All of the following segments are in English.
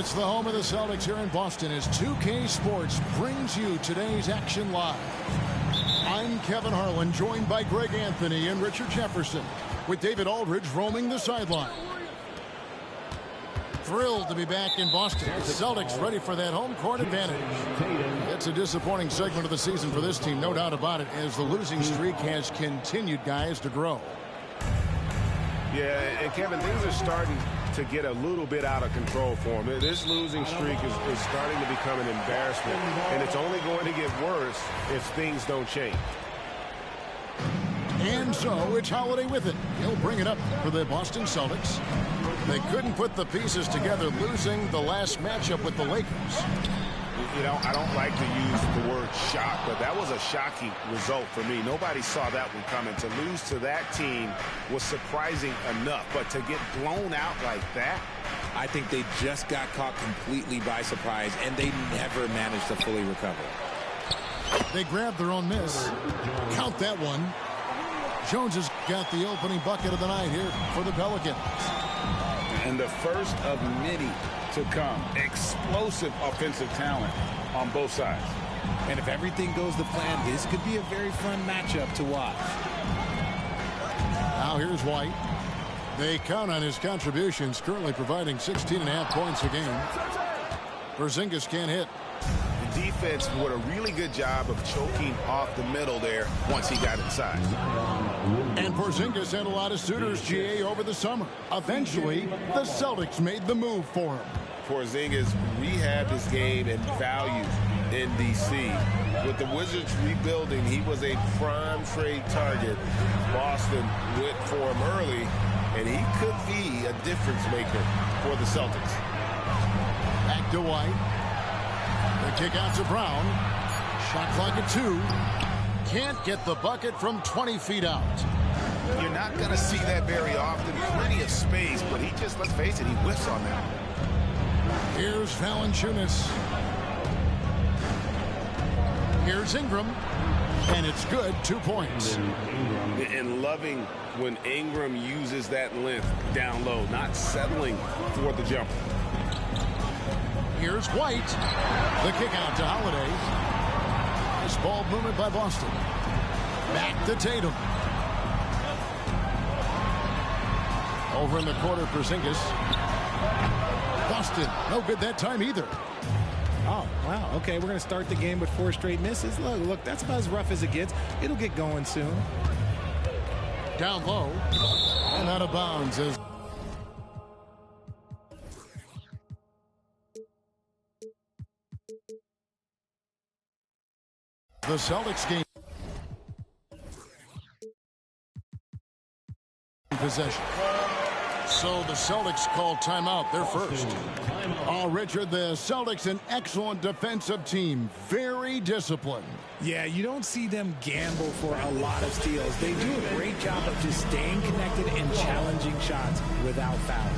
It's the home of the Celtics here in Boston as 2K Sports brings you today's action live. I'm Kevin Harlan, joined by Greg Anthony and Richard Jefferson, with David Aldridge roaming the sideline. Thrilled to be back in Boston. The Celtics ready for that home court advantage. It's a disappointing segment of the season for this team, no doubt about it, as the losing streak has continued, guys, to grow. Yeah, and Kevin, things are starting to get a little bit out of control for him. This losing streak is starting to become an embarrassment, and it's only going to get worse if things don't change. And so it's Holiday with it. He'll bring it up for the Boston Celtics. They couldn't put the pieces together, losing the last matchup with the Lakers. You know, I don't like to use the word shock, but that was a shocking result for me. Nobody saw that one coming. To lose to that team was surprising enough, but to get blown out like that, I think they just got caught completely by surprise, and they never managed to fully recover. They grabbed their own miss. Count that one. Jones has got the opening bucket of the night here for the Pelicans. And the first of many to come. Explosive offensive talent on both sides. And if everything goes to plan, this could be a very fun matchup to watch. Now here's White. They count on his contributions, currently providing 16.5 points a game. Porzingis can't hit. the defense did a really good job of choking off the middle there once he got inside. And Porzingis had a lot of suitors, GA, over the summer. Eventually, the Celtics made the move for him. Porzingis rehabbed his game and value in D.C. With the Wizards rebuilding, he was a prime trade target. Boston went for him early, and he could be a difference maker for the Celtics. Back to White. The kick out to Brown. Shot clock at 2. Can't get the bucket from 20 feet out. You're not going to see that very often. Plenty of space, but he just, let's face it, he whiffs on that. Here's Valanciunas. Here's Ingram. And it's good. 2 points. And loving when Ingram uses that length down low, not settling for the jumper. Here's White. The kick out to Holiday. Nice ball movement by Boston. Back to Tatum. Over in the corner, Porzingis. Boston, no good that time either. Oh, wow. Okay, we're going to start the game with 4 straight misses. Look, that's about as rough as it gets. It'll get going soon. Down low. And out of bounds as the Celtics game possession. So the Celtics call timeout. They're first. Oh, Richard, the Celtics, an excellent defensive team. Very disciplined. Yeah, you don't see them gamble for a lot of steals. They do a great job of just staying connected and challenging shots without fouling.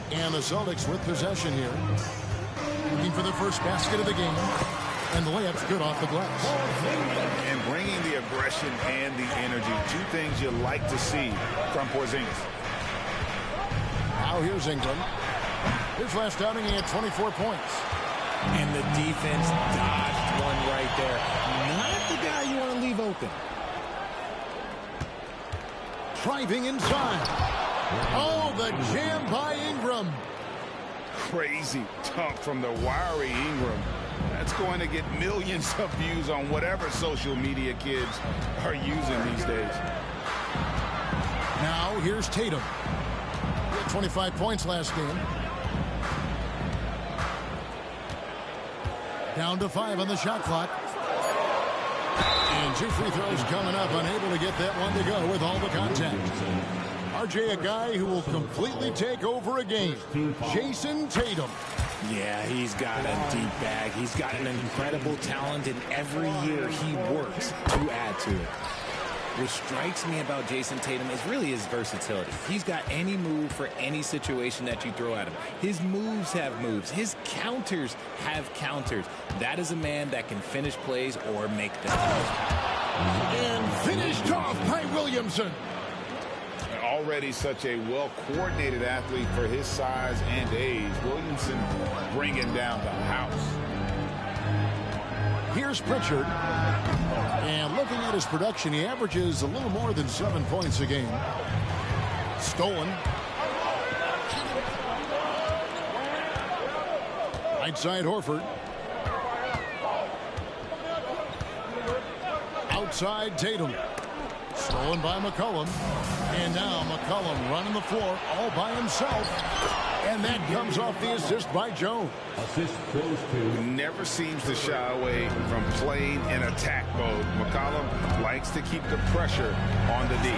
And the Celtics with possession here. Looking for the first basket of the game. And the layup's good off the glass. And bringing the aggression and the energy, two things you like to see from Porzingis. Now here's Ingram. His last outing, he had 24 points. And the defense dodged one right there. Not the guy you want to leave open. Driving inside. Oh, the jam by Ingram. Crazy dunk from the wiry Ingram. That's going to get millions of views on whatever social media kids are using these days. Now here's Tatum. He had 25 points last game. Down to 5 on the shot clock. And 2 free throws coming up. Unable to get that one to go with all the contact. RJ, a guy who will completely take over a game. Jason Tatum. Yeah, he's got a deep bag. He's got an incredible talent, and every year he works to add to it. What strikes me about Jason Tatum is really his versatility. He's got any move for any situation that you throw at him. His moves have moves. His counters have counters. That is a man that can finish plays or make them. And finished off by Williamson. Already such a well-coordinated athlete for his size and age. Williamson bringing down the house. Here's Pritchard. And looking at his production, he averages a little more than 7 points a game. Stolen. Right side Horford. Outside Tatum. Stolen by McCollum. And now McCollum running the floor all by himself. And that comes off the assist by Jones. Never seems to shy away from playing in attack mode. McCollum likes to keep the pressure on the D.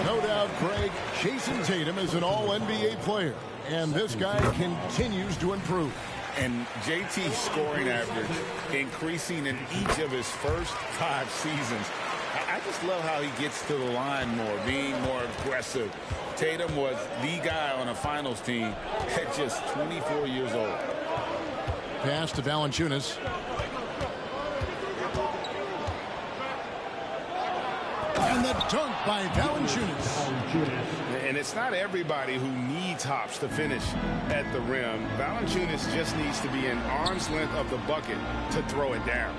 No doubt, Craig, Jason Tatum is an all-NBA player. And this guy continues to improve. And JT's scoring average increasing in each of his first 5 seasons. I just love how he gets to the line more, being more aggressive. Tatum was the guy on a finals team at just 24 years old. Pass to Valanciunas. And the dunk by Valanciunas. And it's not everybody who needs hops to finish at the rim. Valanciunas just needs to be an arm's length of the bucket to throw it down.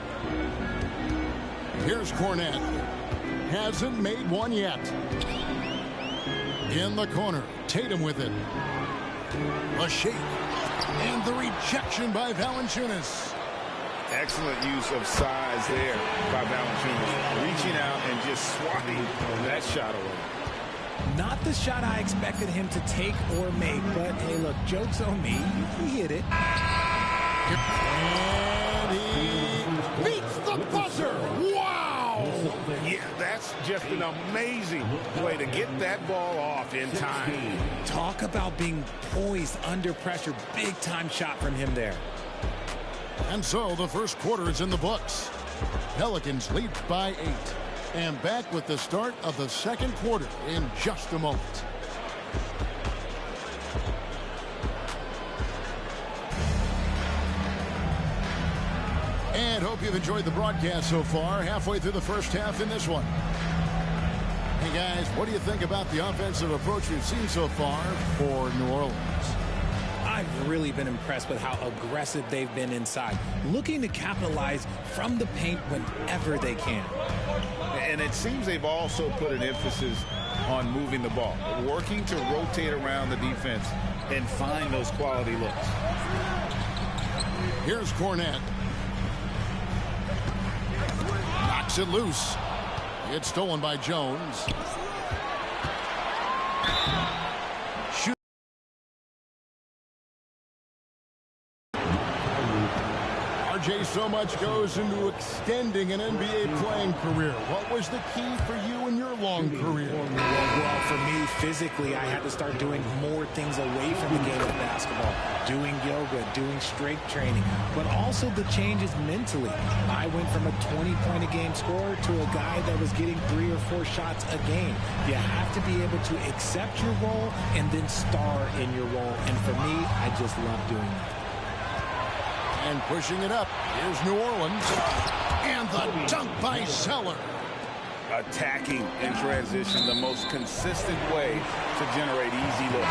Here's Cornette. Hasn't made one yet. In the corner. Tatum with it. A shake. And the rejection by Valanciunas. Excellent use of size there by Valanciunas. Reaching out and just swatting that shot away. Not the shot I expected him to take or make, but hey, look, joke's on me. He hit it. And he beats the buzzer. Wow! Yeah, that's just an amazing play to get that ball off in time. Talk about being poised under pressure. Big time shot from him there. And so the first quarter is in the books. Pelicans lead by 8. And back with the start of the second quarter in just a moment. And hope you've enjoyed the broadcast so far. Halfway through the first half in this one. Hey guys, what do you think about the offensive approach we've seen so far for New Orleans? I've really been impressed with how aggressive they've been inside, looking to capitalize from the paint whenever they can. And it seems they've also put an emphasis on moving the ball, working to rotate around the defense and find those quality looks. Here's Cornette. Knocks it loose. It's stolen by Jones. So much goes into extending an NBA playing career. What was the key for you in your long career? Well, for me, physically, I had to start doing more things away from the game of basketball. doing yoga, doing strength training, but also the changes mentally. I went from a 20-point-a-game scorer to a guy that was getting 3 or 4 shots a game. You have to be able to accept your role and then star in your role. And for me, I just love doing that. And pushing it up, here's New Orleans. And the dunk by Zeller. Attacking in transition, the most consistent way to generate easy looks.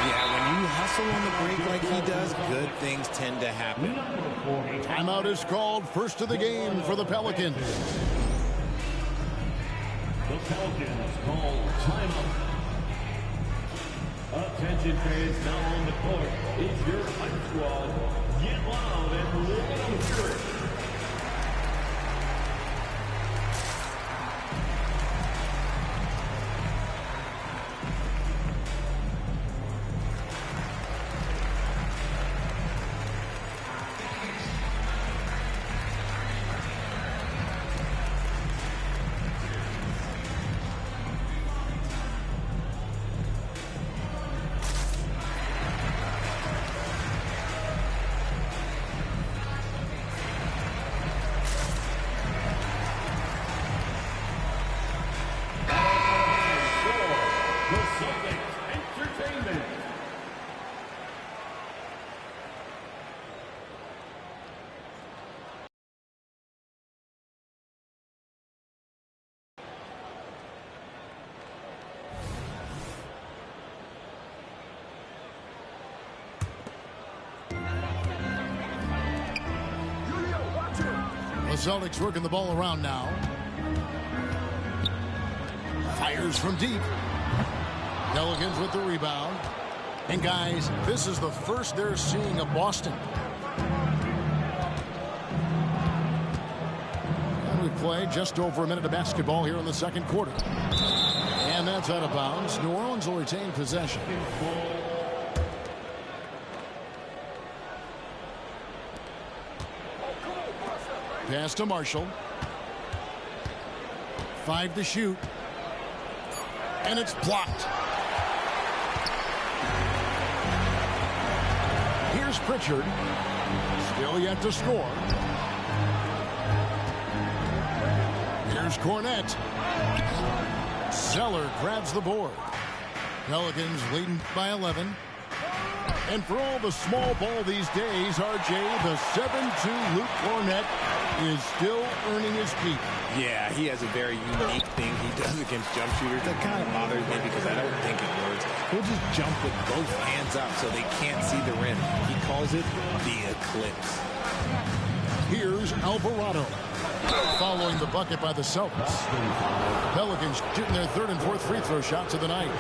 Yeah, when you hustle on the break like he does, good things tend to happen. Timeout is called, first of the game for the Pelicans. The Pelicans call timeout. Attention fans, now on the court. It's your hype squad. Get loud and let me hear it. The Celtics working the ball around now. Fires from deep. Pelicans with the rebound. And guys, this is the first they're seeing of Boston. And we play just over a minute of basketball here in the second quarter. And that's out of bounds. New Orleans will retain possession. Pass to Marshall. 5 to shoot. And it's blocked. Here's Pritchard. Still yet to score. Here's Cornette. Zeller grabs the board. Pelicans leading by 11. And for all the small ball these days, RJ, the 7'2" Luke Cornette is still earning his keep. Yeah, he has a very unique thing he does against jump shooters. That kind of bothers me because I don't think it works. He'll just jump with both hands up so they can't see the rim. He calls it the eclipse. Here's Alvarado. Following the bucket by the Celtics. Pelicans shooting their 3rd and 4th free throw shots of the night.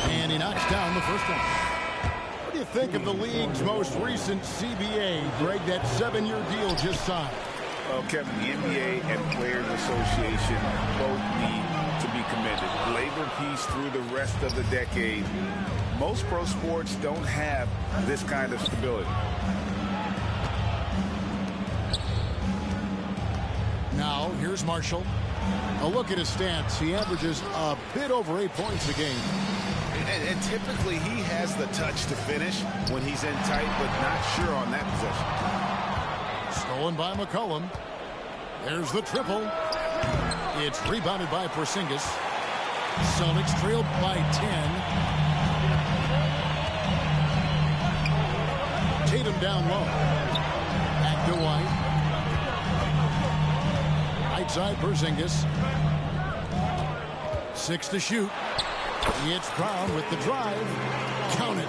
And he knocks down the first one. What do you think of the league's most recent CBA, Greg, that 7-year deal just signed? Well, Kevin, the NBA and Players Association both need to be commended. Labor peace through the rest of the decade. Most pro sports don't have this kind of stability. Now, here's Marshall. A look at his stats. He averages a bit over 8 points a game. And typically he has the touch to finish when he's in tight, but not sure on that possession. Stolen by McCollum. There's the triple. It's rebounded by Porzingis. Celtics trailed by 10. Tatum down low. Back to White. Right side Porzingis. 6 to shoot. It's Brown with the drive. Count it.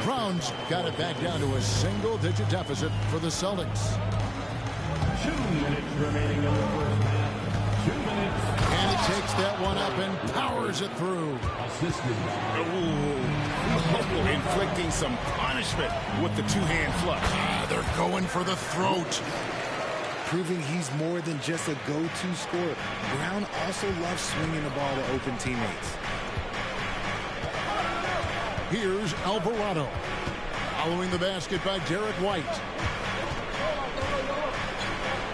Brown's got it back down to a single-digit deficit for the Celtics. 2 minutes remaining in the first half. 2 minutes. And he takes that one up and powers it through. Assisted by Inflicting some punishment with the two-hand flush. They're going for the throat. Proving he's more than just a go-to scorer. Brown also loves swinging the ball to open teammates. Here's Alvarado. Following the basket by Derek White.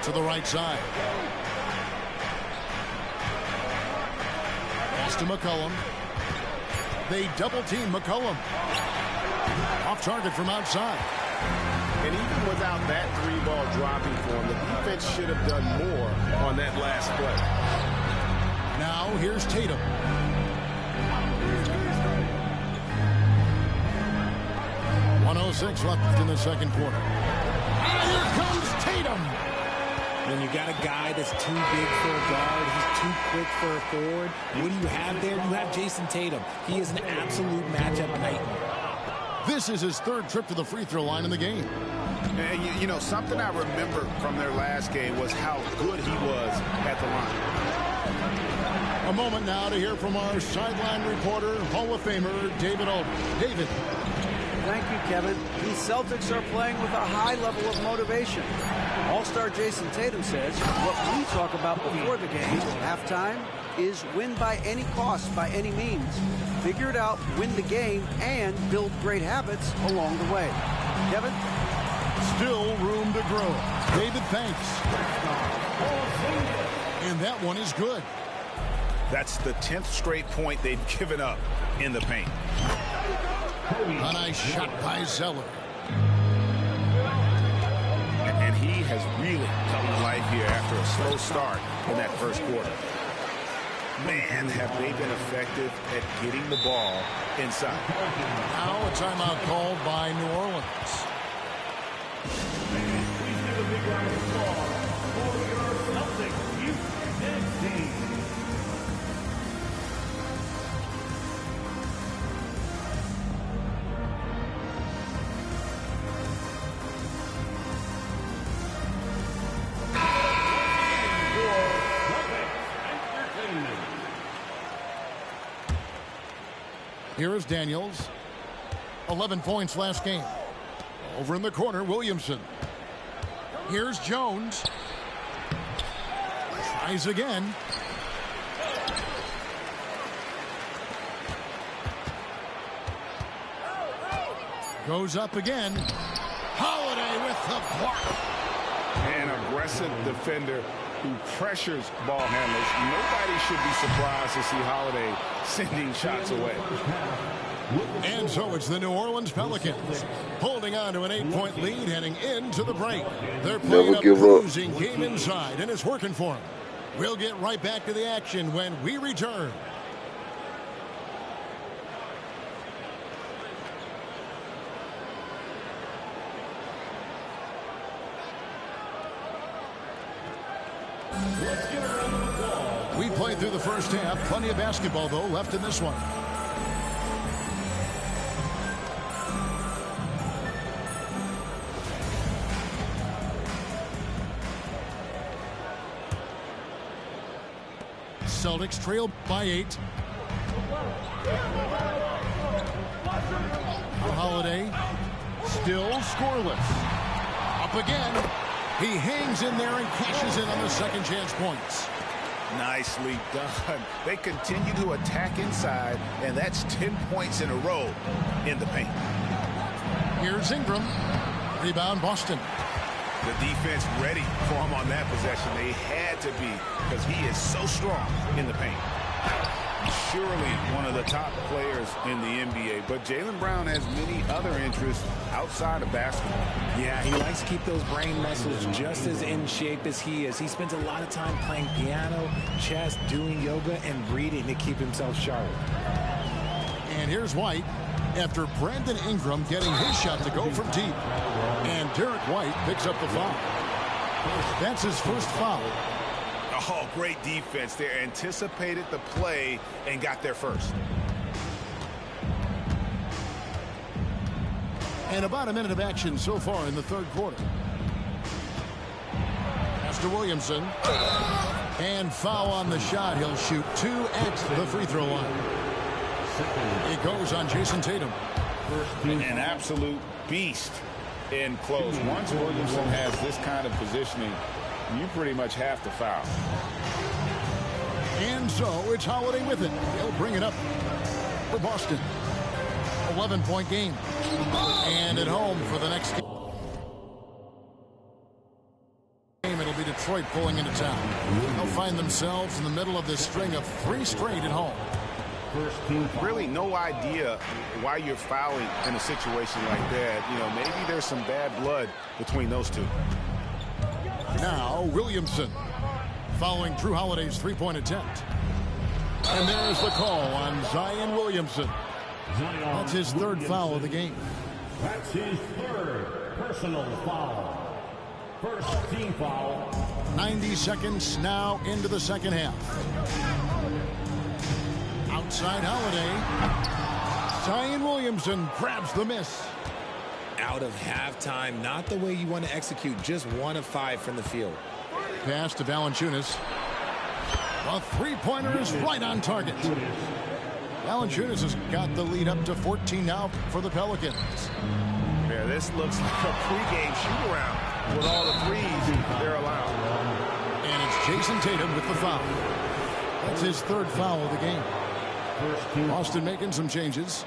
To the right side. Pass to McCollum. They double-team McCollum. Off target from outside. And even without that 3-ball dropping for him, the defense should have done more on that last play. Now here's Tatum. .106 left in the second quarter. And here comes Tatum. When you got a guy that's too big for a guard, he's too quick for a forward, what do you have there? You have Jason Tatum. He is an absolute matchup nightmare. This is his third trip to the free throw line in the game. And you know, something I remember from their last game was how good he was at the line. A moment now to hear from our sideline reporter, Hall of Famer David Aldridge. David. Thank you, Kevin. These Celtics are playing with a high level of motivation. All-star Jason Tatum says what we talk about before the game, halftime, is win by any cost, by any means. Figure it out, win the game, and build great habits along the way. Kevin? Still room to grow. David, thanks. And that one is good. That's the 10th straight point they've given up in the paint. A nice shot by Zeller. And he has really come to life here after a slow start in that first quarter. Man, have they been effective at getting the ball inside. Now a timeout called by New Orleans. Here is Daniels. 11 points last game. Over in the corner, Williamson. Here's Jones. Tries again. Goes up again. Holiday with the block. An aggressive defender who pressures ball handlers. Nobody should be surprised to see Holiday sending shots away. And so it's the New Orleans Pelicans holding on to an 8-point lead heading into the break. They're playing a cruising game inside, and it's working for them. We'll get right back to the action when we return. We played through the first half. Plenty of basketball, though, left in this one. Celtics trail by 8. Holiday still scoreless. Up again. He hangs in there and cashes in on the second chance points. Nicely done. They continue to attack inside, and that's 10 points in a row in the paint. Here's Ingram. Rebound, Boston. The defense ready for him on that possession. They had to be, because he is so strong in the paint. Surely one of the top players in the NBA, but Jaylen Brown has many other interests outside of basketball. Yeah, he likes to keep those brain muscles just as in shape as he is. He spends a lot of time playing piano, chess, doing yoga, and reading to keep himself sharp. And here's White after Brandon Ingram getting his shot to go from deep. And Derek White picks up the foul. That's his first foul. Oh, great defense there. Anticipated the play and got there first. And about a minute of action so far in the third quarter. Pass to Williamson. And foul on the shot. He'll shoot 2 at the free throw line. It goes on Jason Tatum. An absolute beast in close. Once Williamson has this kind of positioning, you pretty much have to foul. And so it's Holiday with it. He'll bring it up for Boston. 11-point game. And at home for the next game. It'll be Detroit pulling into town. They'll find themselves in the middle of this string of 3 straight at home. First team foul. Really no idea why you're fouling in a situation like that. You know, maybe there's some bad blood between those two. Now Williamson following Drew Holiday's three-point attempt. And there's the call on Zion Williamson. That's his third foul of the game. That's his third personal foul. First team foul. 90 seconds now into the second half. Outside Holiday. Zion Williamson grabs the miss. Out of halftime, not the way you want to execute, just 1 of 5 from the field. Pass to Valanciunas. A three-pointer is right on target. Valanciunas has got the lead up to 14 now for the Pelicans. Yeah, this looks like a pregame shoot-around with all the threes they're allowed. And it's Jason Tatum with the foul. That's his third foul of the game. Boston making some changes.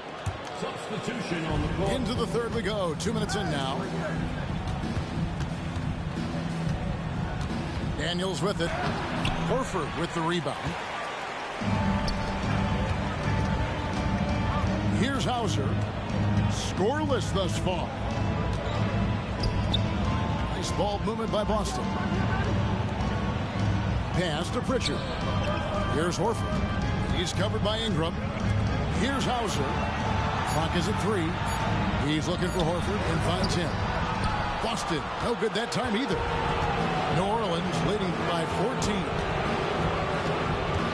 Substitution on the court. Into the third we go. 2 minutes in now. Daniels with it. Horford with the rebound. Here's Hauser. Scoreless thus far. Nice ball movement by Boston. Pass to Pritchard. Here's Horford. He's covered by Ingram. Here's Hauser. Clock is at 3. He's looking for Horford and finds him. Boston, no good that time either. New Orleans leading by 14.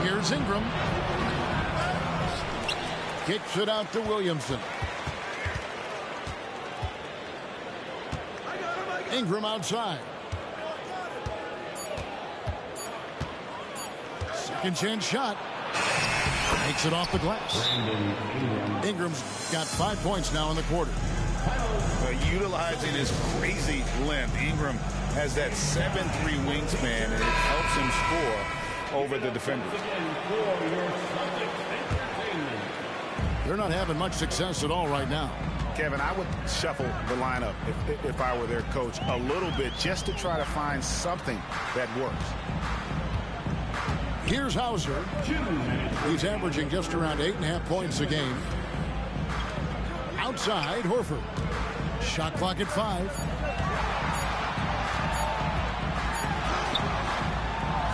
Here's Ingram. Kicks it out to Williamson. Ingram outside. Second chance shot. Makes it off the glass. Ingram's got 5 points now in the quarter. Utilizing his crazy length, Ingram has that 7'3" wingspan, and it helps him score over the defenders. They're not having much success at all right now. Kevin, I would shuffle the lineup if I were their coach a little bit just to try to find something that works. Here's Hauser. He's averaging just around 8.5 points a game. Outside, Horford. Shot clock at 5.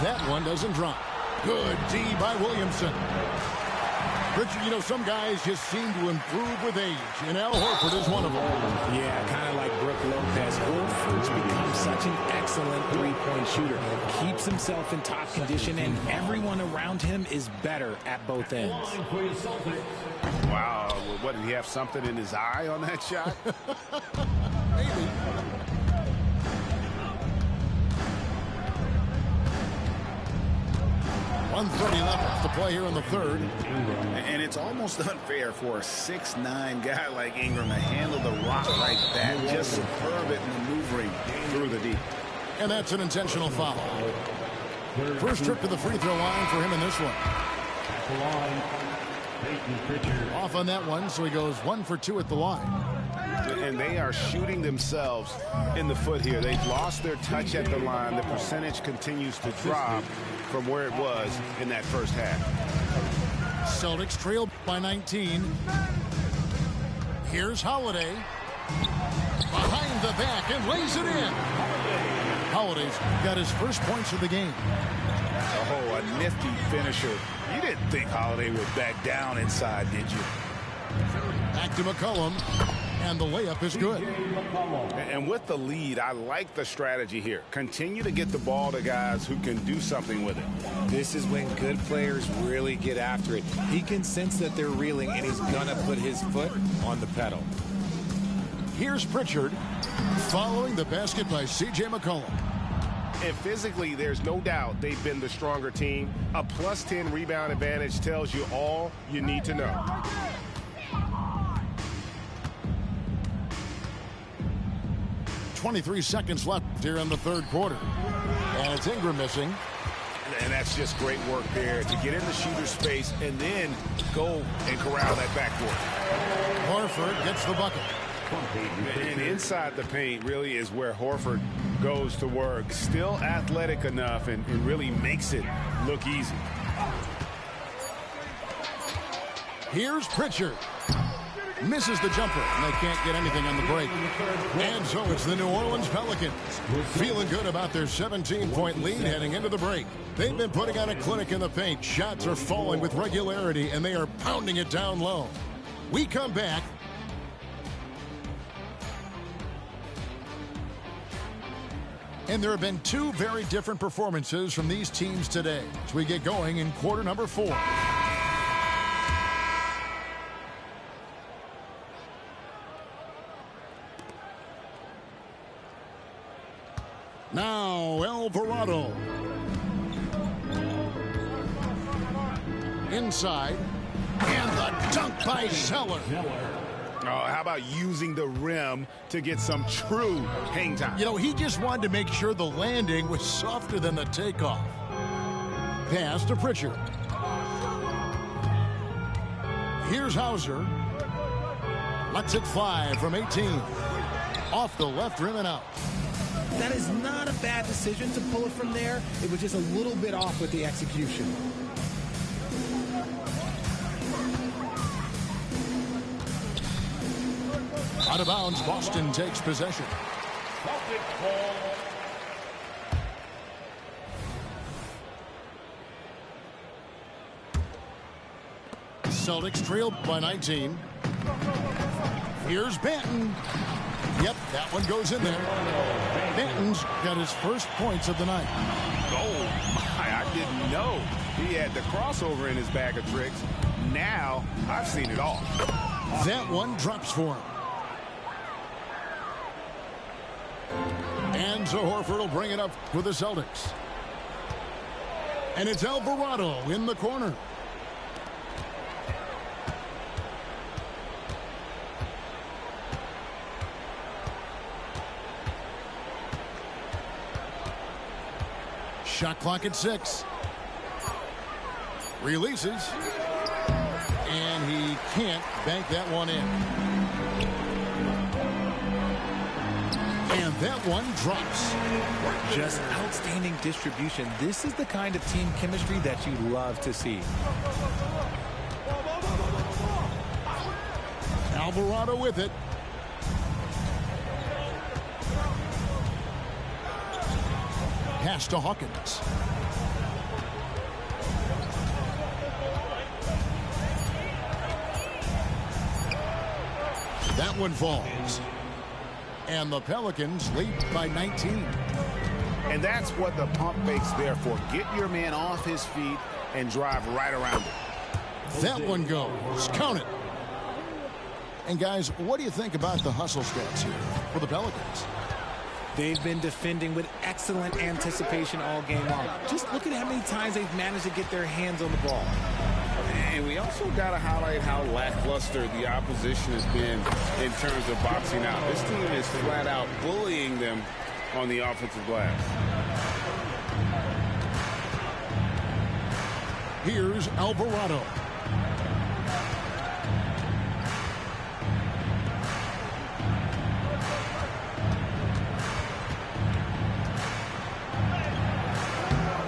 That one doesn't drop. Good D by Williamson. Richard, you know, some guys just seem to improve with age, and Al Horford is one of them. Yeah, kind of like Brook Lopez. Horford's become such an excellent three-point shooter. Keeps himself in top condition, and everyone around him is better at both ends. Wow, what, did he have something in his eye on that shot? Maybe. .130 left to play here in the third. And it's almost unfair for a 6'9" guy like Ingram to handle the rock like that. Just superb at maneuvering through the deep. And that's an intentional foul. First trip to the free throw line for him in this one. Off on that one, so he goes 1 for 2 at the line. And they are shooting themselves in the foot here. They've lost their touch at the line. The percentage continues to drop from where it was in that first half. Celtics trail by 19. Here's Holiday. Behind the back and lays it in. Holiday's got his first points of the game. Oh, a nifty finisher. You didn't think Holiday would back down inside, did you? Back to McCollum. And the layup is good. And with the lead, I like the strategy here. Continue to get the ball to guys who can do something with it. This is when good players really get after it. He can sense that they're reeling, and he's going to put his foot on the pedal. Here's Pritchard following the basket by C.J. McCollum. And physically, there's no doubt they've been the stronger team. A +10 rebound advantage tells you all you need to know. 23 seconds left here in the third quarter. And it's Ingram missing. And that's just great work there to get in the shooter's space and then go and corral that backcourt. Horford gets the bucket. And inside the paint really is where Horford goes to work. Still athletic enough and really makes it look easy. Here's Pritchard. Misses the jumper, and they can't get anything on the break. And so it's the New Orleans Pelicans feeling good about their 17-point lead heading into the break. They've been putting on a clinic in the paint. Shots are falling with regularity, and they are pounding it down low. We come back. And there have been two very different performances from these teams today as we get going in quarter number 4. Now Alvarado. Inside. And the dunk by Zeller. Oh, how about using the rim to get some true hang time? You know, he just wanted to make sure the landing was softer than the takeoff. Pass to Pritchard. Here's Hauser. Lets it fly from 18. Off the left rim and out. That is not a bad decision to pull it from there. It was just a little bit off with the execution. Out of bounds, Boston takes possession. Celtics trail by 19. Here's Banton. Yep, that one goes in there. Banton's got his first points of the night. Oh, my, I didn't know he had the crossover in his bag of tricks. Now, I've seen it all. That one drops for him. And so Horford will bring it up with the Celtics. And it's Alvarado in the corner. Shot clock at 6. Releases. And he can't bank that one in. And that one drops. Just outstanding distribution. This is the kind of team chemistry that you love to see. Alvarado with it. Pass to Hawkins. That one falls. And the Pelicans lead by 19. And that's what the pump fake's there for. Get your man off his feet and drive right around it. That one goes. Count it. And guys, what do you think about the hustle stats here for the Pelicans? They've been defending with excellent anticipation all game long. Just look at how many times they've managed to get their hands on the ball. And we also got to highlight how lackluster the opposition has been in terms of boxing out. This team is flat out bullying them on the offensive glass. Here's Alvarado.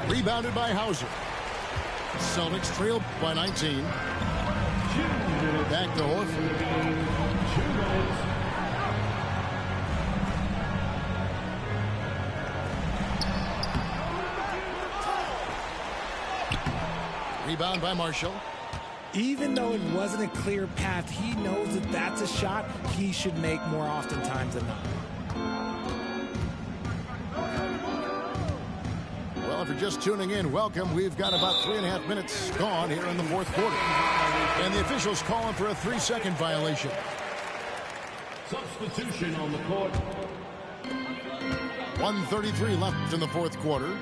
Rebounded by Hauser. Celtics trail by 19. Back to Horford. Rebound by Marshall. Even though it wasn't a clear path, he knows that that's a shot he should make more oftentimes than not. Well, if you're just tuning in, welcome. We've got about 3.5 minutes gone here in the fourth quarter. And the officials calling for a 3-second violation. Substitution on the court. 1:33 left in the fourth quarter.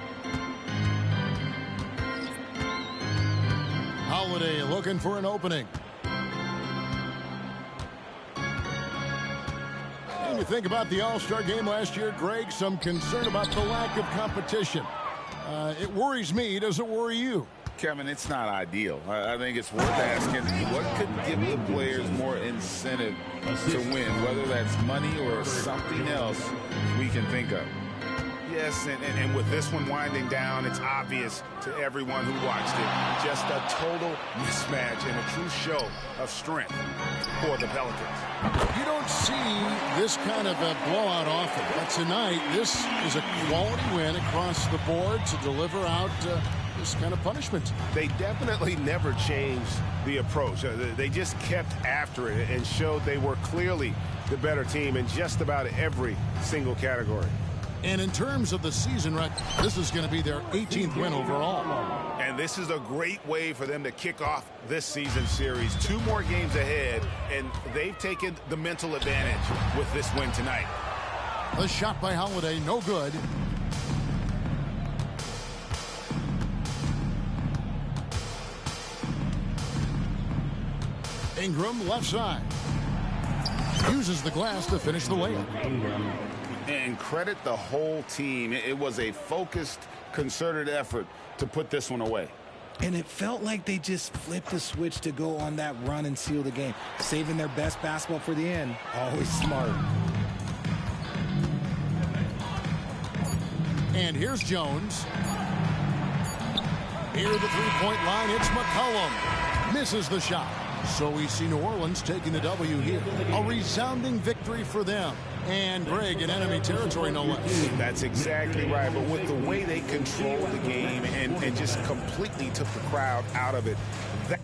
Holiday looking for an opening. And you think about the All-Star game last year, Greg, some concern about the lack of competition. It worries me. Does it worry you? Kevin, it's not ideal. I think it's worth asking what could give the players more incentive to win, whether that's money or something else we can think of. Yes, and with this one winding down, it's obvious to everyone who watched it. Just a total mismatch and a true show of strength for the Pelicans. You don't see this kind of a blowout often, but tonight this is a quality win across the board to deliver out this kind of punishment. They definitely never changed the approach. They just kept after it and showed they were clearly the better team in just about every single category. And in terms of the season record, this is going to be their 18th win overall. And this is a great way for them to kick off this season series. 2 more games ahead, and they've taken the mental advantage with this win tonight. The shot by Holiday, no good. Ingram, left side. Uses the glass to finish the layup. And credit the whole team. It was a focused, concerted effort to put this one away. And it felt like they just flipped the switch to go on that run and seal the game. Saving their best basketball for the end. Always smart. And here's Jones. Near the three-point line, it's McCollum. Misses the shot. So we see New Orleans taking the W here. A resounding victory for them. And Greg in enemy territory, no less. That's exactly right. But with the way they controlled the game and just completely took the crowd out of it, that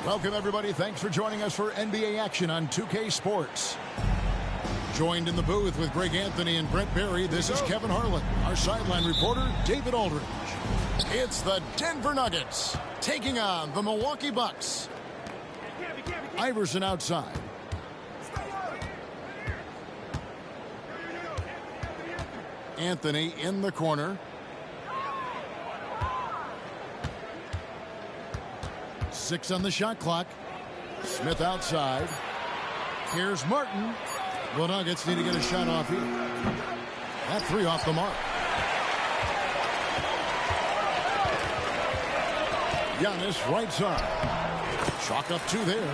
Welcome, everybody. Thanks for joining us for NBA action on 2K Sports. Joined in the booth with Greg Anthony and Brent Barry, this is Kevin Harlan. Our sideline reporter, David Aldridge. It's the Denver Nuggets taking on the Milwaukee Bucks. Iverson outside. Anthony in the corner. Six on the shot clock. Smith outside. Here's Martin. The Nuggets need to get a shot off here. That three off the mark. Giannis right side. Chalk up two there.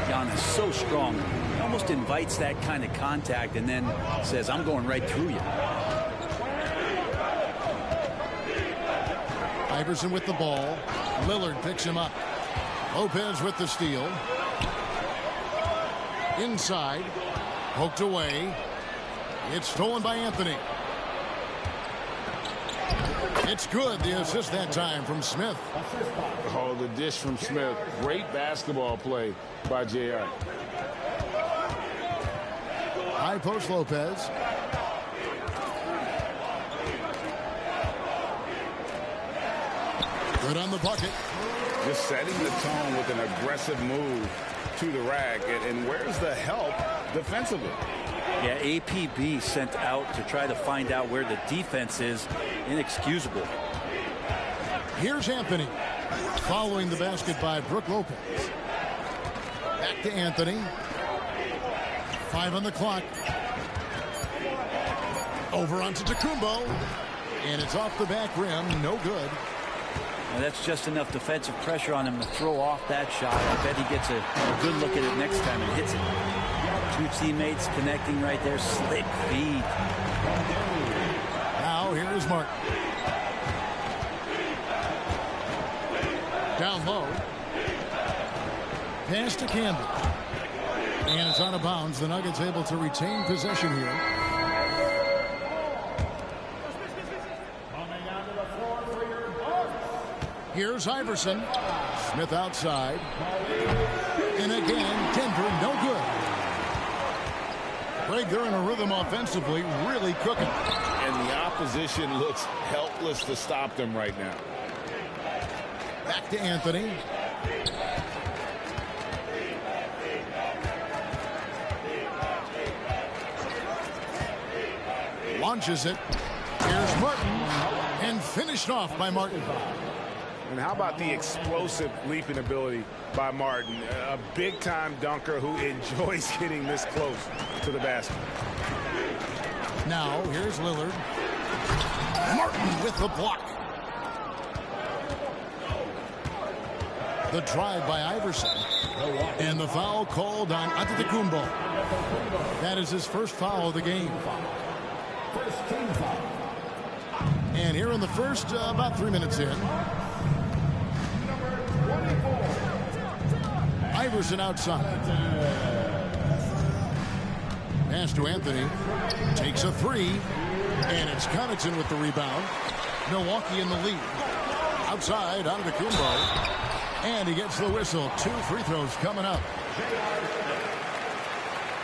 Giannis so strong. He almost invites that kind of contact and then says, I'm going right through you. Iverson with the ball. Lillard picks him up. Lopez with the steal. Inside. Poked away. It's stolen by Anthony. It's good. The assist that time from Smith. Oh, the dish from Smith. Great basketball play by JR. High post Lopez. Good on the bucket. Just setting the tone with an aggressive move to the rack. And where's the help defensively? Yeah, APB sent out to try to find out where the defense is. Inexcusable. Here's Anthony. Following the basket by Brook Lopez. Back to Anthony. 5 on the clock. Over onto Tacumbo. And it's off the back rim. No good. Well, that's just enough defensive pressure on him to throw off that shot. I bet he gets a good look at it next time and hits it. Two teammates connecting right there. Slick feed. Now here's Martin. Down low. Pass to Campbell. And it's out of bounds. The Nuggets able to retain possession here. Here's Iverson. Smith outside. And again, Denver no good. Greg, they're in a rhythm offensively, really cooking. And the opposition looks helpless to stop them right now. Back to Anthony. Launches it. Here's Martin. And finished off by Martin. And how about the explosive leaping ability by Martin? A big-time dunker who enjoys getting this close to the basket. Now, here's Lillard. Martin with the block. The drive by Iverson. And the foul called on Antetokounmpo. That is his first foul of the game. And here in the first, about 3 minutes in. Iverson outside. Pass to Anthony. Takes a three. And it's Connaughton with the rebound. Milwaukee in the lead. Outside, Antetokounmpo. And he gets the whistle. 2 free throws coming up.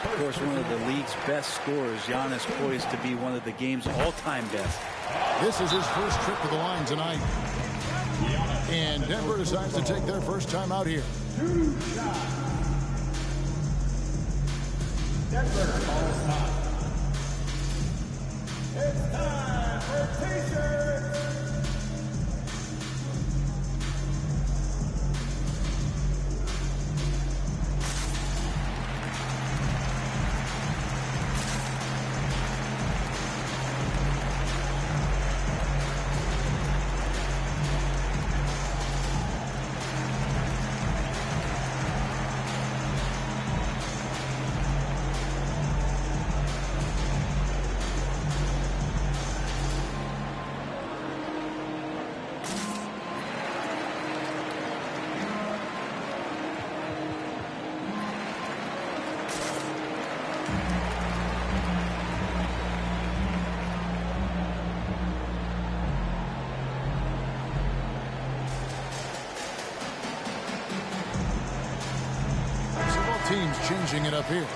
Of course, one of the league's best scorers. Giannis poised to be one of the game's all-time best. This is his first trip to the line tonight. And Denver decides to take their first time out here. Denver all time. It's time for t-shirts. changing it up here.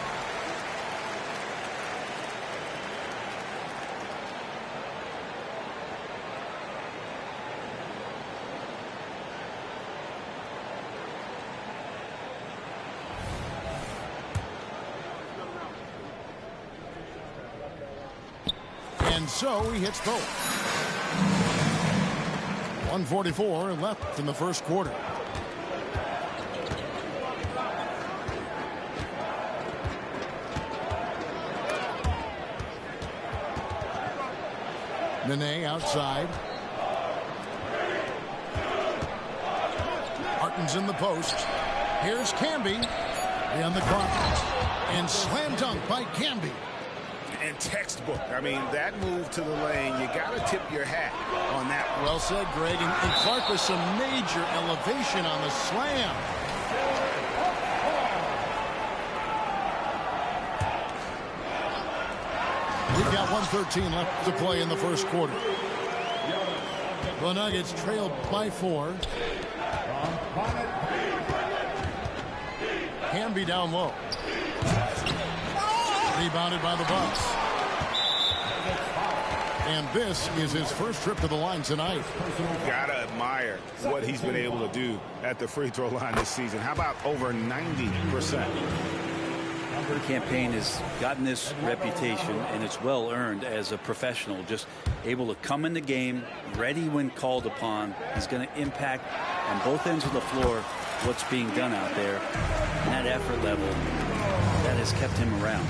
And so he hits both. 1:44 left in the first quarter. Nene outside. Martin's in the post. Here's Camby. And the clock. And slam dunk by Camby. And textbook. I mean, that move to the lane, you got to tip your hat on that. Well said, Greg. And Clark with some major elevation on the slam. We've got 1:13 left to play in the first quarter. The Nuggets trailed by 4. Camby down low. Rebounded by the Bucks. And this is his first trip to the line tonight. Gotta admire what he's been able to do at the free throw line this season. How about over 90%? Her campaign has gotten this reputation, and it's well earned as a professional. Just able to come in the game, ready when called upon. He's going to impact on both ends of the floor what's being done out there. And that effort level, that has kept him around.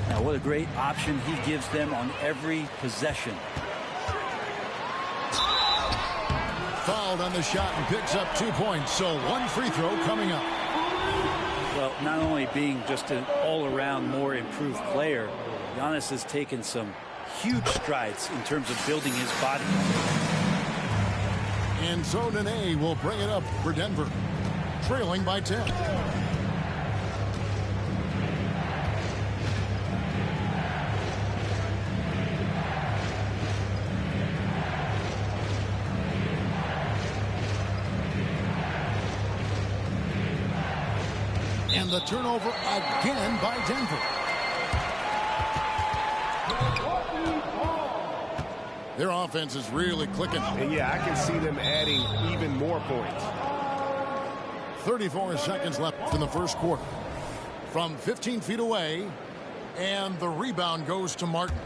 Now, what a great option he gives them on every possession. Fouled on the shot and picks up 2 points. So one free throw coming up. Well, not only being just an all-around more improved player, Giannis has taken some huge strides in terms of building his body. And so Nene will bring it up for Denver, trailing by 10. And the turnover again by Denver. Their offense is really clicking. And yeah, I can see them adding even more points. 34 seconds left in the first quarter. From 15 feet away, and the rebound goes to Martin.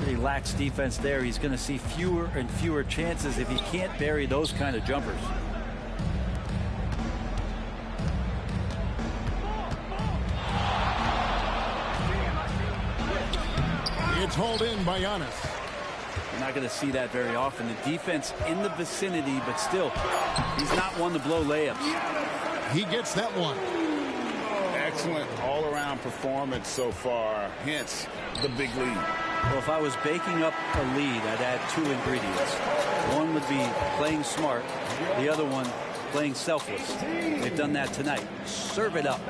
He lacks defense there. He's going to see fewer and fewer chances if he can't bury those kind of jumpers. It's hauled in by Giannis. You're not going to see that very often. The defense in the vicinity, but still, he's not one to blow layups. He gets that one. Excellent all-around performance so far, hence the big lead. Well, if I was baking up a lead, I'd add 2 ingredients. One would be playing smart. The other one, playing selfless. They've done that tonight. Serve it up.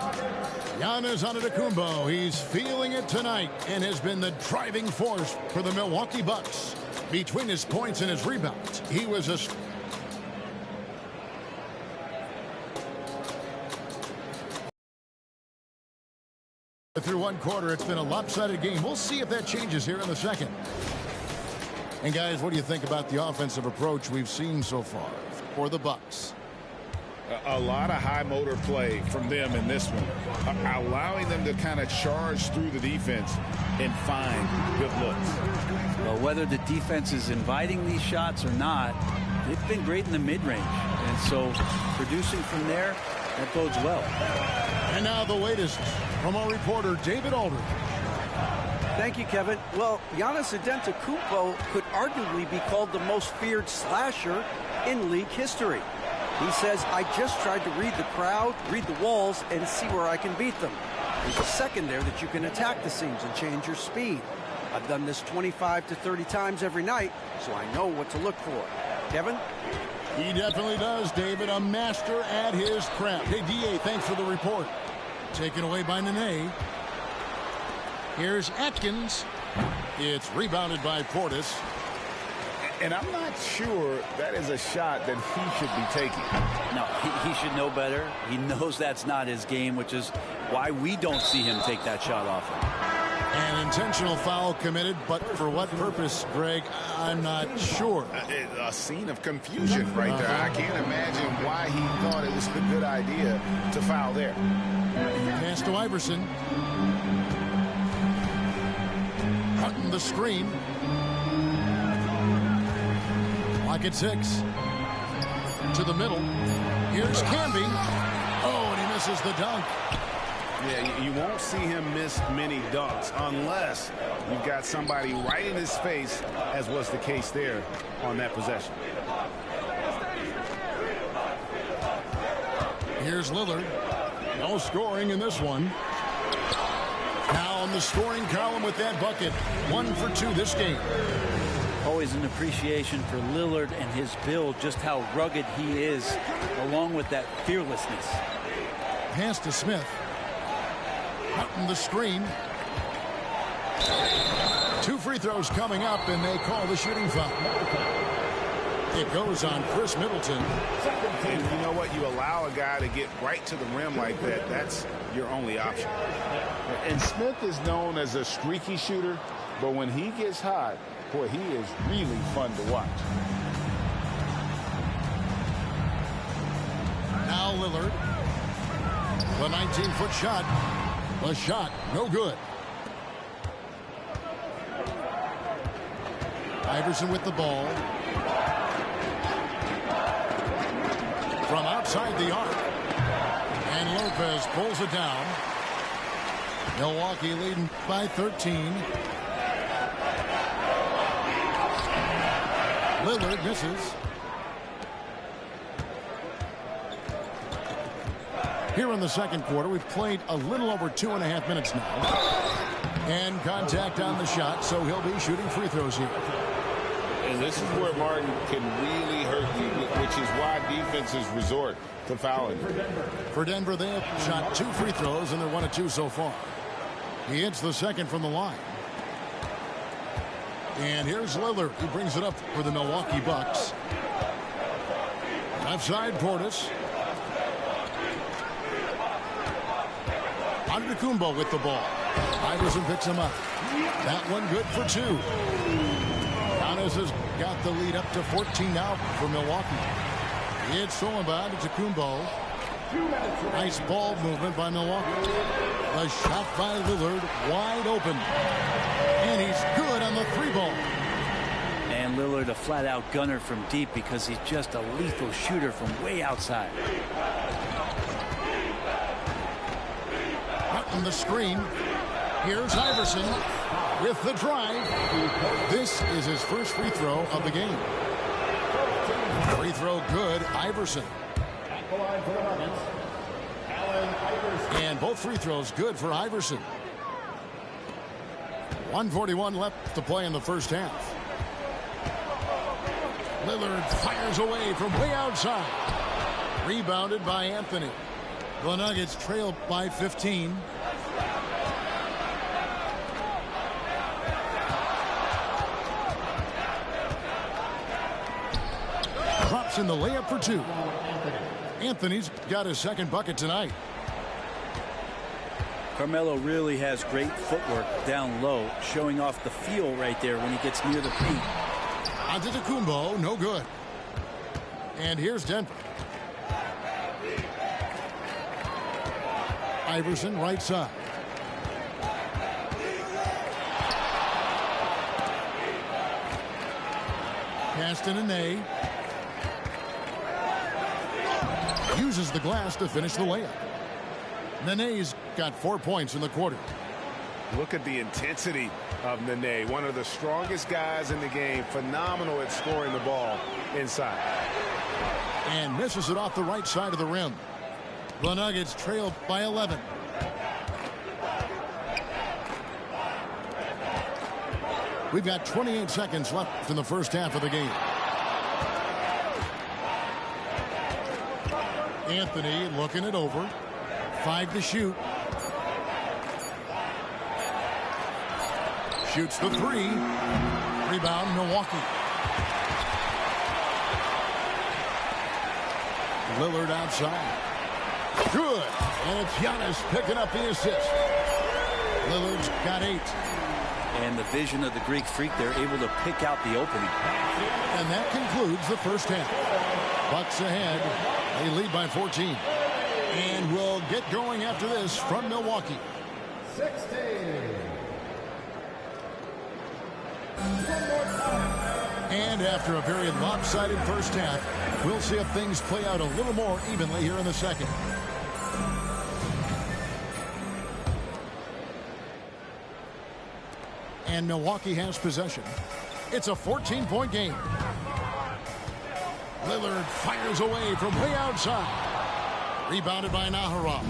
Giannis Antetokounmpo, he's feeling it tonight and has been the driving force for the Milwaukee Bucks. Between his points and his rebounds, he was a... Through one quarter, it's been a lopsided game. We'll see if that changes here in the second. And guys, what do you think about the offensive approach we've seen so far for the Bucks? A lot of high motor play from them in this one, allowing them to kind of charge through the defense and find good looks. Well, whether the defense is inviting these shots or not, they've been great in the mid-range. And so producing from there, that bodes well. And now the latest from our reporter, David Aldridge. Thank you, Kevin. Well, Giannis Antetokounmpo could arguably be called the most feared slasher in league history. He says, I just tried to read the crowd, read the walls, and see where I can beat them. There's a second there that you can attack the seams and change your speed. I've done this 25 to 30 times every night, so I know what to look for. Kevin? He definitely does, David. A master at his craft. Hey, D.A., thanks for the report. Taken away by Nene. Here's Atkins. It's rebounded by Portis. And I'm not sure that is a shot that he should be taking. No, he should know better. He knows that's not his game, which is why we don't see him take that shot often. An intentional foul committed, but for what purpose, Greg, I'm not sure. A scene of confusion right there. I can't imagine why he thought it was a good idea to foul there. Pass to Iverson. Cutting the screen. Lock at 6. To the middle. Here's Camby. Oh, and he misses the dunk. Yeah, you won't see him miss many dunks unless you've got somebody right in his face, as was the case there on that possession. Here's Lillard. No scoring in this one. Now on the scoring column with that bucket. 1 for 2 this game. Always an appreciation for Lillard and his build, just how rugged he is, along with that fearlessness. Pass to Smith. Cutting the screen. 2 free throws coming up, and they call the shooting foul. It goes on Chris Middleton. And you know what? You allow a guy to get right to the rim like that. That's your only option. And Smith is known as a streaky shooter, but when he gets hot, boy, he is really fun to watch. Now Lillard. The 19-foot shot. The shot, no good. Iverson with the ball. From outside the arc. And Lopez pulls it down. Milwaukee leading by 13. Lillard misses. Here in the second quarter, we've played a little over 2.5 minutes now. And contact on the shot, so he'll be shooting free throws here. And this is where Martin can really hurt you, which is why defenses resort to fouling. For Denver, they have shot 2 free throws, and they're 1 of 2 so far. He hits the second from the line. And here's Lillard. He brings it up for the Milwaukee Bucks. Left side, Portis. Antetokounmpo with the ball. Iverson picks him up. That one good for 2. Giannis has got the lead up to 14 now for Milwaukee. It's thrown by Antetokounmpo. Nice ball movement by Milwaukee. The shot by Lillard wide open. And he's good on the 3-ball. And Lillard a flat-out gunner from deep because he's just a lethal shooter from way outside. On the screen. Here's Iverson with the drive. This is his first free throw of the game. Free throw good, Iverson. And both free throws good for Iverson. 1:41 left to play in the first half. Lillard fires away from way outside. Rebounded by Anthony. The Nuggets trail by 15. Drops in the layup for 2. Anthony's got his second bucket tonight. Carmelo really has great footwork down low, showing off the feel right there when he gets near the paint. Antetokounmpo, no good. And here's Denver. Iverson, right side. Gaston and Ney. Uses the glass to finish the layup. Nene's got 4 points in the quarter. Look at the intensity of Nene, one of the strongest guys in the game. Phenomenal at scoring the ball inside. And misses it off the right side of the rim. The Nuggets trail by 11. We've got 28 seconds left in the first half of the game. Anthony looking it over. 5 to shoot. Shoots the 3. Rebound, Milwaukee. Lillard outside. Good. And it's Giannis picking up the assist. Lillard's got 8. And the vision of the Greek freak, they're able to pick out the opening. And that concludes the first half. Bucks ahead. They lead by 14. And we'll get going after this from Milwaukee. 16. And after a very lopsided first half, we'll see if things play out a little more evenly here in the second. And Milwaukee has possession. It's a 14-point game. Lillard fires away from way outside. Rebounded by Naharov.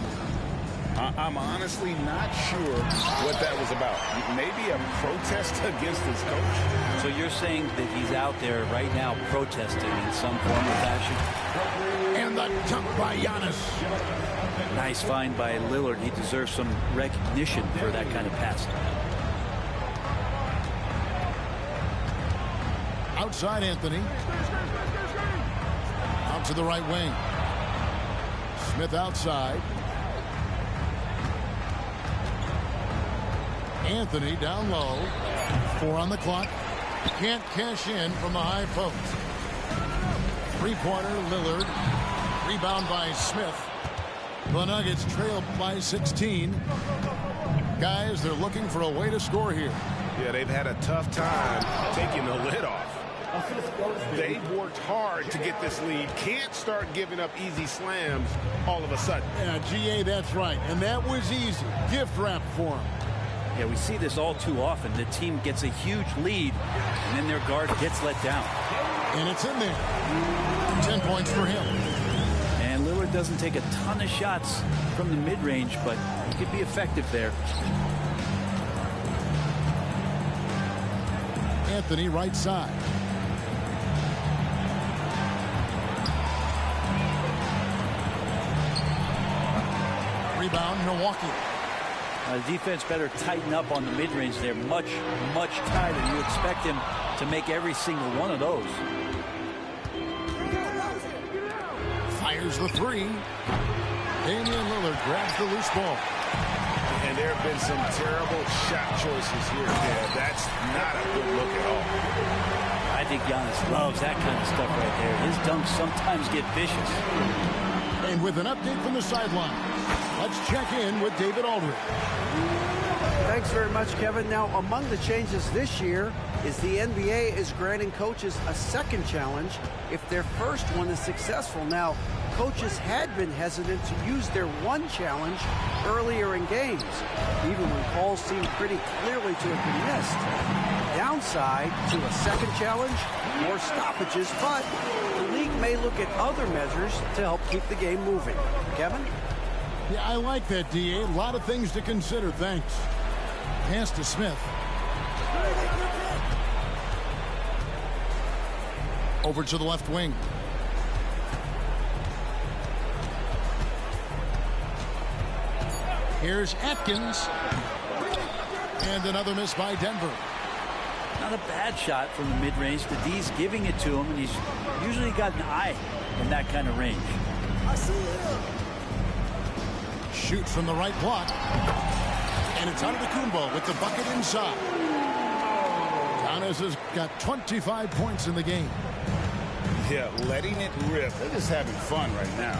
I'm honestly not sure what that was about. Maybe a protest against his coach. So you're saying that he's out there right now protesting in some form or fashion? And the dunk by Giannis. Nice find by Lillard. He deserves some recognition for that kind of pass. Outside Anthony. Out to the right wing. Smith outside. Anthony down low. 4 on the clock. Can't cash in from the high post. Three-pointer Lillard. Rebound by Smith. The Nuggets trail by 16. Guys, they're looking for a way to score here. Yeah, they've had a tough time taking the lid off. They've worked hard to get this lead. Can't start giving up easy slams all of a sudden. Yeah, GA, that's right. And that was easy. Gift wrap for him. Yeah, we see this all too often. The team gets a huge lead, and then their guard gets let down. And it's in there. 10 points for him. And Lillard doesn't take a ton of shots from the mid-range, but he could be effective there. Anthony right side. Rebound, Milwaukee. The defense better tighten up on the mid-range there much tighter. You expect him to make every single one of those. Fires the 3. Damian Lillard grabs the loose ball. And there have been some terrible shot choices here. Yeah, that's not a good look at all. I think Giannis loves that kind of stuff right there. His dunks sometimes get vicious. And with an update from the sideline, let's check in with David Aldridge. Thanks very much, Kevin. Now, among the changes this year is the NBA is granting coaches a second challenge if their first one is successful. Now, coaches had been hesitant to use their one challenge earlier in games, even when calls seemed pretty clearly to have been missed. Downside to a second challenge, more stoppages, but the league may look at other measures to help keep the game moving. Kevin? Yeah, I like that, DA. A lot of things to consider. Thanks. Pass to Smith. Over to the left wing. Here's Atkins. And another miss by Denver. Not a bad shot from the mid-range. The D's giving it to him, and he's usually got an eye in that kind of range. I see him. Shoot from the right block. And it's Antetokounmpo with the bucket inside. Giannis has got 25 points in the game. Yeah, letting it rip. They're just having fun right now.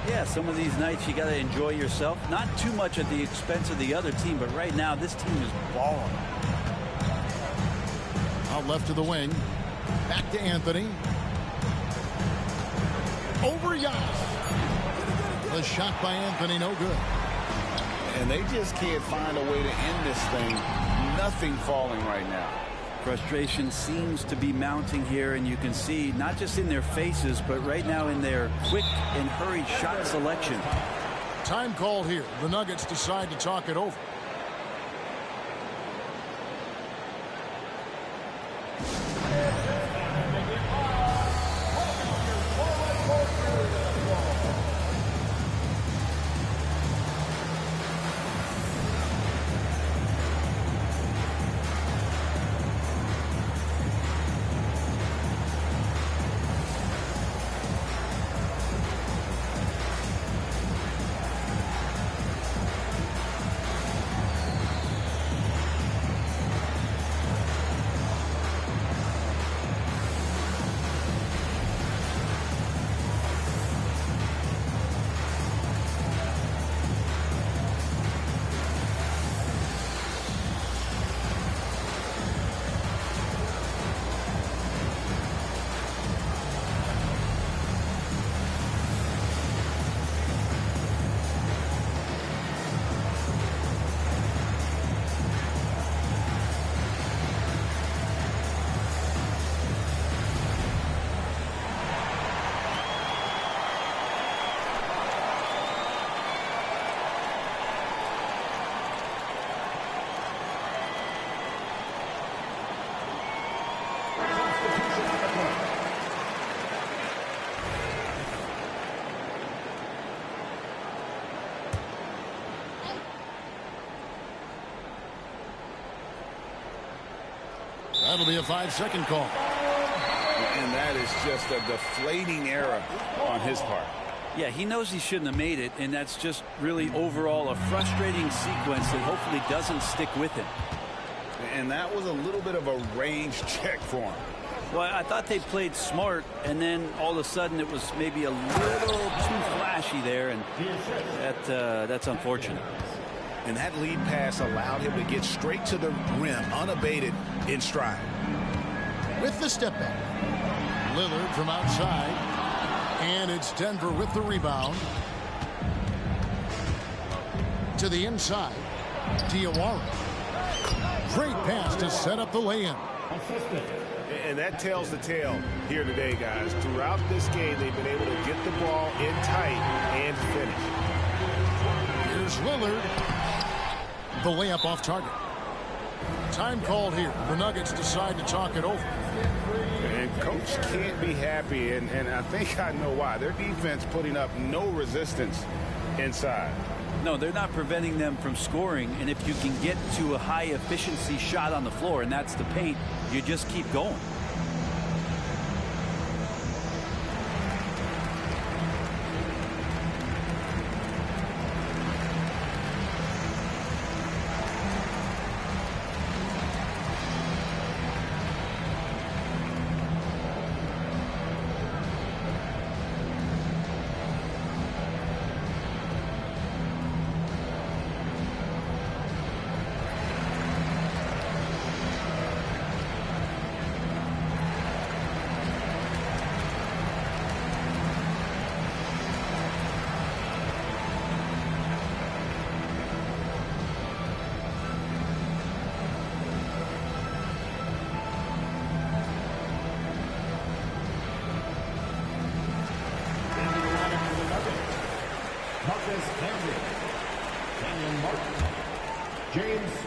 Yeah, some of these nights you got to enjoy yourself. Not too much at the expense of the other team, but right now this team is balling. Out left to the wing. Back to Anthony. Over Giannis. The shot by Anthony, no good. And they just can't find a way to end this thing. Nothing falling right now. Frustration seems to be mounting here, and you can see not just in their faces, but right now in their quick and hurried shot selection. Time called here. The Nuggets decide to talk it over. That'll be a 5-second call. And that is just a deflating error on his part. Yeah, he knows he shouldn't have made it, and that's just really overall a frustrating sequence that hopefully doesn't stick with him. And that was a little bit of a range check for him. Well, I thought they played smart, and then all of a sudden it was maybe a little too flashy there, and that's unfortunate. And that lead pass allowed him to get straight to the rim, unabated in stride. With the step back, Lillard from outside, and it's Denver with the rebound. To the inside, Diawara. Great pass to set up the lay-in. And that tells the tale here today, guys. Throughout this game, they've been able to get the ball in tight and finish. Here's Lillard. The layup off target. Time called here. The Nuggets decide to talk it over. And coach can't be happy, and I think I know why. Their defense putting up no resistance inside. No, they're not preventing them from scoring, and if you can get to a high-efficiency shot on the floor, and that's the paint, you just keep going.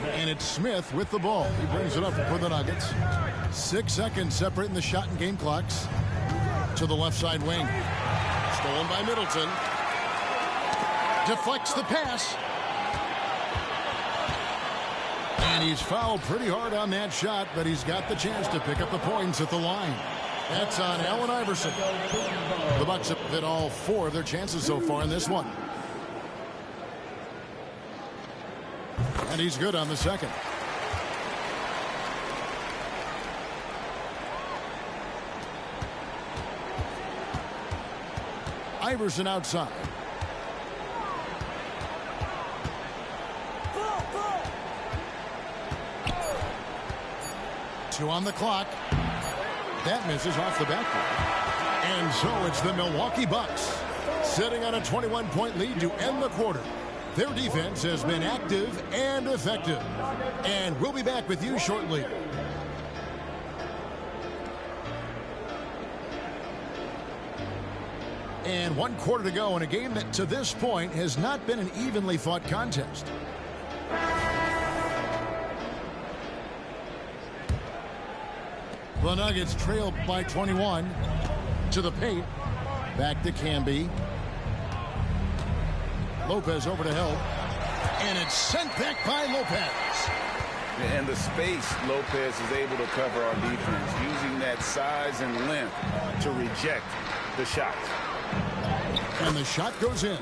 And it's Smith with the ball. He brings it up for the Nuggets. 6 seconds separating the shot and game clocks. To the left side wing. Stolen by Middleton. Deflects the pass. And he's fouled pretty hard on that shot, but he's got the chance to pick up the points at the line. That's on Allen Iverson. The Bucks have hit all 4 of their chances so far in this one. And he's good on the second. Iverson outside. Two on the clock. That misses off the backboard. And so it's the Milwaukee Bucks sitting on a 21-point lead to end the quarter. Their defense has been active and effective. And we'll be back with you shortly. And 1 quarter to go in a game that to this point has not been an evenly fought contest. The Nuggets trail by 21 to the paint. Back to Camby. Lopez over to help. And it's sent back by Lopez. And the space Lopez is able to cover on defense, using that size and length to reject the shot. And the shot goes in.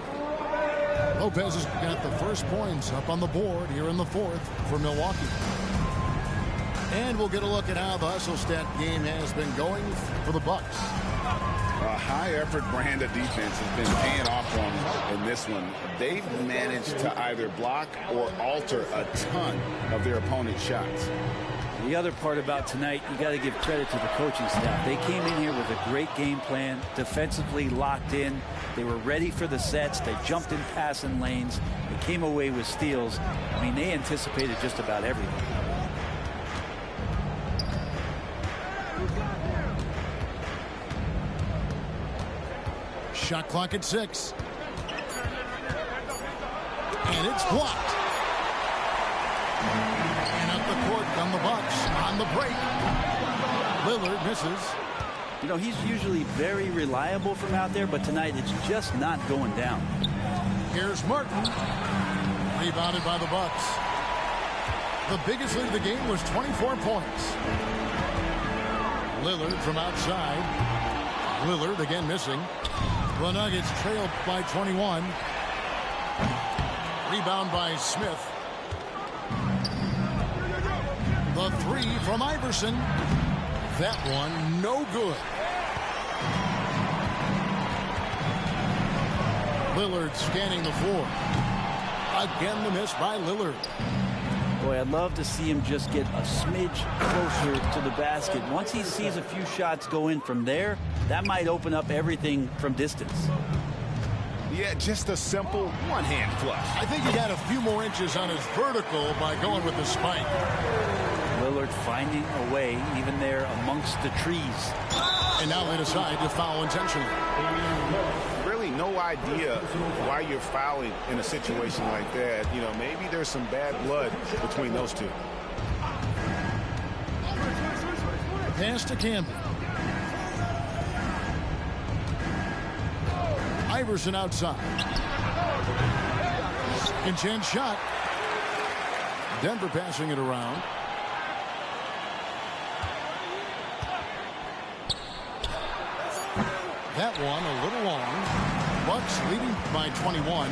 Lopez has got the first points up on the board here in the 4th for Milwaukee. And we'll get a look at how the hustle stat game has been going for the Bucks. A high-effort brand of defense has been paying off on them in this one. They've managed to either block or alter a ton of their opponent's shots. The other part about tonight, you got to give credit to the coaching staff. They came in here with a great game plan, defensively locked in. They were ready for the sets. They jumped in passing lanes. They came away with steals. I mean, they anticipated just about everything. Shot clock at 6. And it's blocked. And up the court on the Bucks on the break. Lillard misses. You know, he's usually very reliable from out there, but tonight it's just not going down. Here's Martin. Rebounded by the Bucks. The biggest lead of the game was 24 points. Lillard from outside. Lillard again missing. The Nuggets trailed by 21. Rebound by Smith. The three from Iverson. That one no good. Lillard scanning the floor. Again the miss by Lillard. Boy, I'd love to see him just get a smidge closer to the basket. Once he sees a few shots go in from there, that might open up everything from distance. Yeah, just a simple one-hand flush. I think he had a few more inches on his vertical by going with the spike. Lillard finding a way even there amongst the trees. And now they decide to foul intentionally. Really no idea why you're fouling in a situation like that. You know, maybe there's some bad blood between those two. Pass to Campbell. Iverson outside. Second chance shot. Denver passing it around. That one a little long. Bucks leading by 21.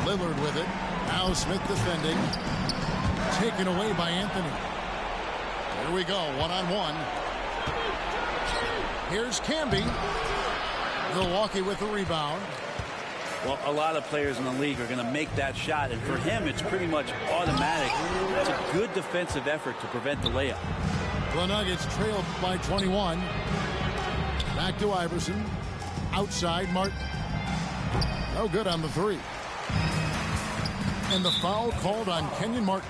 Lillard with it. Now Smith defending. Taken away by Anthony. Here we go, one-on-one. Here's Camby. Milwaukee with the rebound. Well, a lot of players in the league are going to make that shot, and for him, it's pretty much automatic. It's a good defensive effort to prevent the layup. The Nuggets trailed by 21. Back to Iverson. Outside, Martin. No good on the three. And the foul called on Kenyon Martin.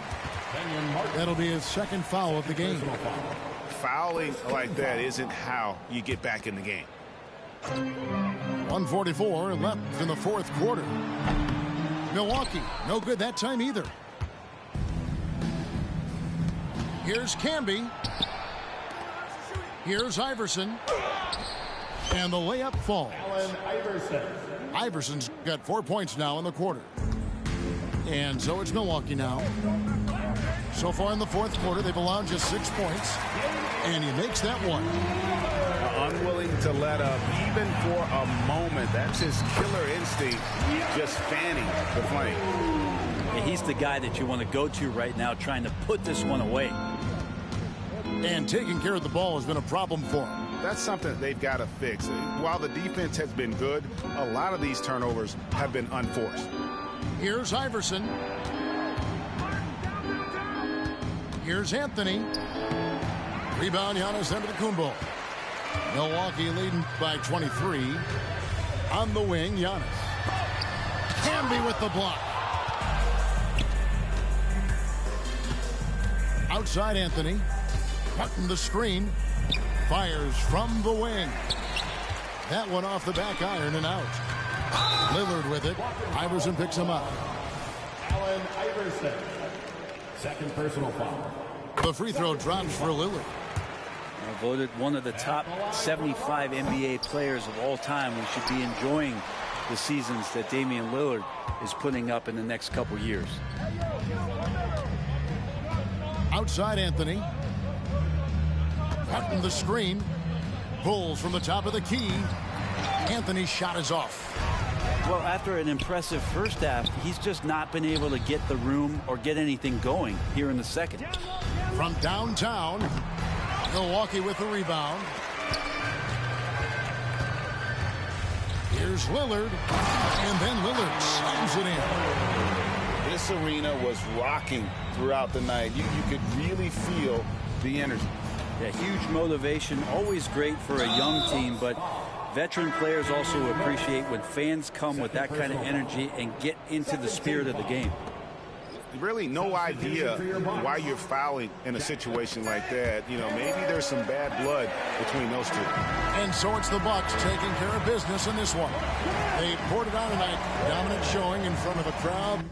That'll be his second foul of the game. Fouling like that isn't how you get back in the game. 1:44 left in the fourth quarter. Milwaukee, no good that time either. Here's Camby. Here's Iverson. And the layup falls. Iverson's got 4 points now in the quarter. And so it's Milwaukee now. So far in the fourth quarter, they've allowed just 6 points. And he makes that one. Unwilling to let up even for a moment. That's his killer instinct, just fanning the flame. Yeah, he's the guy that you want to go to right now, trying to put this one away. And taking care of the ball has been a problem for him. That's something they've got to fix. While the defense has been good, a lot of these turnovers have been unforced. Here's Iverson. Here's Anthony. Rebound, Giannis Antetokounmpo. Milwaukee leading by 23. On the wing, Giannis. Camby with the block. Outside, Anthony. Cutting the screen. Fires from the wing. That one off the back iron and out. Lillard with it. Iverson picks him up. Allen Iverson. Second personal foul. The free throw drops for Lillard. Voted one of the top 75 NBA players of all time. We should be enjoying the seasons that Damian Lillard is putting up in the next couple years. Outside, Anthony. Cutting the screen. Bulls from the top of the key. Anthony's shot is off. Well, after an impressive first half, he's just not been able to get the room or get anything going here in the second. From downtown, Milwaukee with the rebound. Here's Lillard. And then Lillard slams it in. This arena was rocking throughout the night. You could really feel the energy. Yeah, huge motivation, always great for a young team, but veteran players also appreciate when fans come with that kind of energy and get into the spirit of the game. Really no idea why you're fouling in a situation like that. You know, maybe there's some bad blood between those two. And so it's the Bucks taking care of business in this one. They poured it on tonight. Dominant showing in front of a crowd